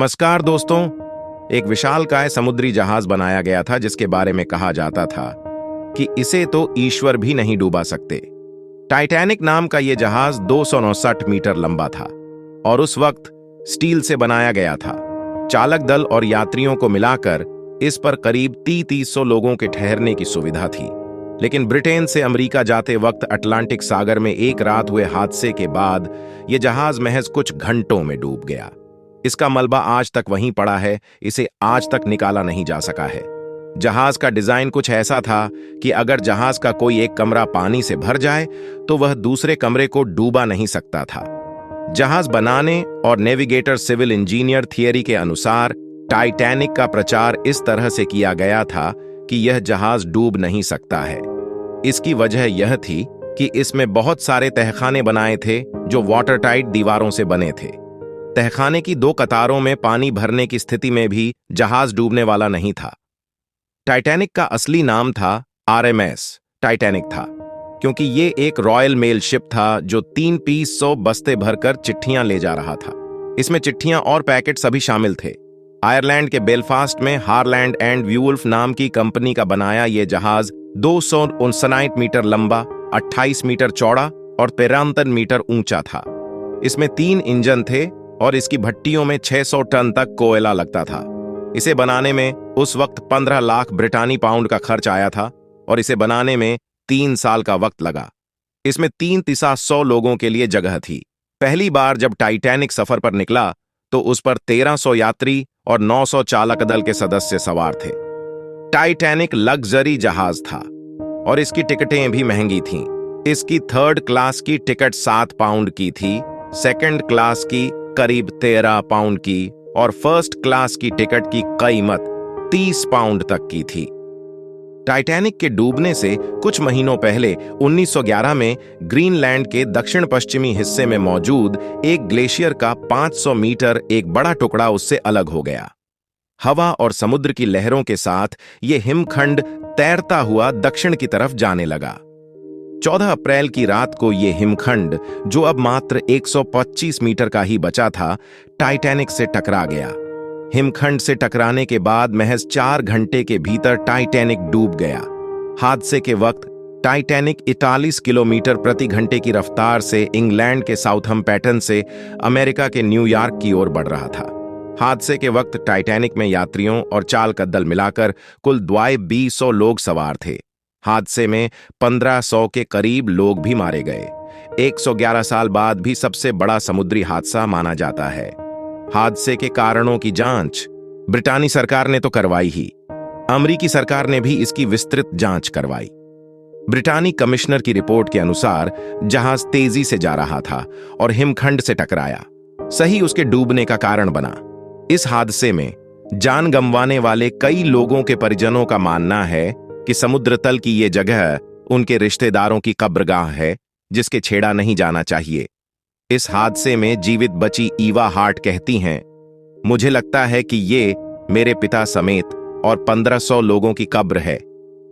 नमस्कार दोस्तों। एक विशालकाय समुद्री जहाज बनाया गया था जिसके बारे में कहा जाता था कि इसे तो ईश्वर भी नहीं डूबा सकते। टाइटैनिक नाम का यह जहाज 259 मीटर लंबा था और उस वक्त स्टील से बनाया गया था। चालक दल और यात्रियों को मिलाकर इस पर करीब 300 लोगों के ठहरने की सुविधा थी। लेकिन ब्रिटेन से अमेरिका जाते वक्त अटलांटिक सागर में एक रात हुए हादसे के बाद यह जहाज महज कुछ घंटों में डूब गया। इसका मलबा आज तक वहीं पड़ा है, इसे आज तक निकाला नहीं जा सका है। जहाज का डिजाइन कुछ ऐसा था कि अगर जहाज का कोई एक कमरा पानी से भर जाए तो वह दूसरे कमरे को डूबा नहीं सकता था। जहाज बनाने और नेविगेटर सिविल इंजीनियर थियरी के अनुसार टाइटैनिक का प्रचार इस तरह से किया गया था कि यह जहाज डूब नहीं सकता है। इसकी वजह यह थी कि इसमें बहुत सारे तहखाने बनाए थे जो वाटरटाइट दीवारों से बने थे। तहखाने की 2 कतारों में पानी भरने की स्थिति में भी जहाज डूबने वाला नहीं था। टाइटैनिक का असली नाम था RMS टाइटैनिक था, क्योंकि ये एक रॉयल मेल शिप था जो 3 पीस 100 बस्ते भरकर चिट्ठियां ले जा रहा था। इसमें चिट्ठियां और पैकेट सभी शामिल थे। आयरलैंड के बेलफास्ट में हारलैंड एंड व्यूवुल्फ नाम की कंपनी का बनाया यह जहाज 259 मीटर लंबा, 28 मीटर चौड़ा और 53 मीटर ऊंचा था। इसमें 3 इंजन थे और इसकी भट्टियों में 600 टन तक कोयला लगता था। इसे बनाने में उस वक्त 15 लाख ब्रिटानी पाउंड का खर्च आया था और इसे बनाने में 3 साल का वक्त लगा। इसमें 300 लोगों के लिए जगह थी। पहली बार जब टाइटैनिक सफर पर निकला तो उस पर 1300 यात्री और 900 चालक दल के सदस्य सवार थे। टाइटैनिक लग्जरी जहाज था और इसकी टिकटें भी महंगी थीं। इसकी 3rd क्लास की टिकट 7 पाउंड की थी, 2nd क्लास की करीब 13 पाउंड की और 1st क्लास की टिकट की कीमत 30 पाउंड तक की थी। टाइटैनिक के डूबने से कुछ महीनों पहले 1911 में ग्रीनलैंड के दक्षिण पश्चिमी हिस्से में मौजूद एक ग्लेशियर का 500 मीटर एक बड़ा टुकड़ा उससे अलग हो गया। हवा और समुद्र की लहरों के साथ यह हिमखंड तैरता हुआ दक्षिण की तरफ जाने लगा। 14 अप्रैल की रात को यह हिमखंड, जो अब मात्र 125 मीटर का ही बचा था, टाइटैनिक से टकरा गया। हिमखंड से टकराने के बाद महज 4 घंटे के भीतर टाइटैनिक डूब गया। हादसे के वक्त टाइटैनिक 41 किलोमीटर प्रति घंटे की रफ्तार से इंग्लैंड के साउथहैम्पटन से अमेरिका के न्यूयॉर्क की ओर बढ़ रहा था। हादसे के वक्त टाइटैनिक में यात्रियों और चालक दल मिलाकर कुल 200 लोग सवार थे। हादसे में 1500 के करीब लोग भी मारे गए। 111 साल बाद भी सबसे बड़ा समुद्री हादसा माना जाता है। हादसे के कारणों की जांच ब्रिटानी सरकार ने तो करवाई ही, अमेरिकी सरकार ने भी इसकी विस्तृत जांच करवाई। ब्रिटानी कमिश्नर की रिपोर्ट के अनुसार जहाज तेजी से जा रहा था और हिमखंड से टकराया, सही उसके डूबने का कारण बना। इस हादसे में जान गंवाने वाले कई लोगों के परिजनों का मानना है कि समुद्र तल की ये जगह उनके रिश्तेदारों की कब्रगाह है जिसके छेड़ा नहीं जाना चाहिए। इस हादसे में जीवित बची ईवा हार्ट कहती हैं, मुझे लगता है कि ये मेरे पिता समेत और 1500 लोगों की कब्र है।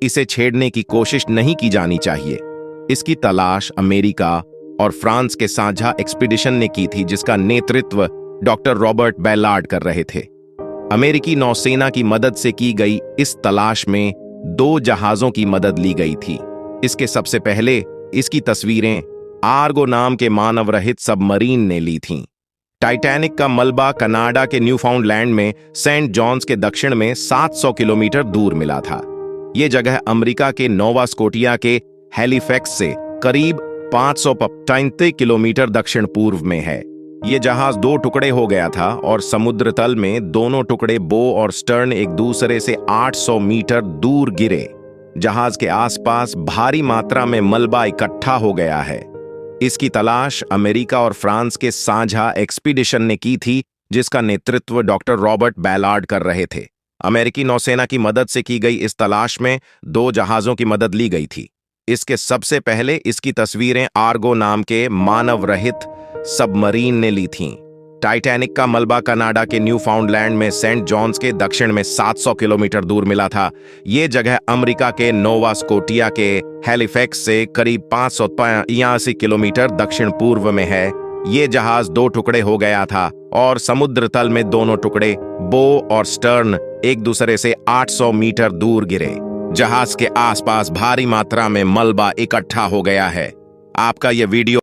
इसे छेड़ने की कोशिश नहीं की जानी चाहिए। इसकी तलाश अमेरिका और फ्रांस के साझा एक्सपीडिशन ने की थी जिसका नेतृत्व डॉक्टर रॉबर्ट बैलार्ड कर रहे थे। अमेरिकी नौसेना की मदद से की गई इस तलाश में 2 जहाजों की मदद ली गई थी। इसके सबसे पहले इसकी तस्वीरें आर्गो नाम के मानव रहित सबमरीन ने ली थीं। टाइटैनिक का मलबा कनाडा के न्यूफाउंडलैंड में सेंट जॉन्स के दक्षिण में 700 किलोमीटर दूर मिला था। यह जगह अमेरिका के नोवा स्कोटिया के हैलिफैक्स से करीब 535 किलोमीटर दक्षिण पूर्व में है। यह जहाज 2 टुकड़े हो गया था और समुद्र तल में दोनों टुकड़े बो और स्टर्न एक दूसरे से 800 मीटर दूर गिरे। जहाज के आसपास भारी मात्रा में मलबा इकट्ठा हो गया है। इसकी तलाश अमेरिका और फ्रांस के साझा एक्सपीडिशन ने की थी जिसका नेतृत्व डॉक्टर रॉबर्ट बैलार्ड कर रहे थे। अमेरिकी नौसेना की मदद से की गई इस तलाश में 2 जहाजों की मदद ली गई थी। इसके सबसे पहले इसकी तस्वीरें आर्गो नाम के मानव रहित सबमरीन ने ली थीं। टाइटैनिक का मलबा कनाडा के न्यूफाउंडलैंड में सेंट जॉन्स के दक्षिण में 700 किलोमीटर दूर मिला था। ये जगह अमेरिका के नोवा स्कोटिया के हैलिफैक्स से करीब 583 किलोमीटर दक्षिण पूर्व में है। ये जहाज 2 टुकड़े हो गया था और समुद्र तल में दोनों टुकड़े बो और स्टर्न एक दूसरे से 800 मीटर दूर गिरे। जहाज के आसपास भारी मात्रा में मलबा इकट्ठा हो गया है। आपका यह वीडियो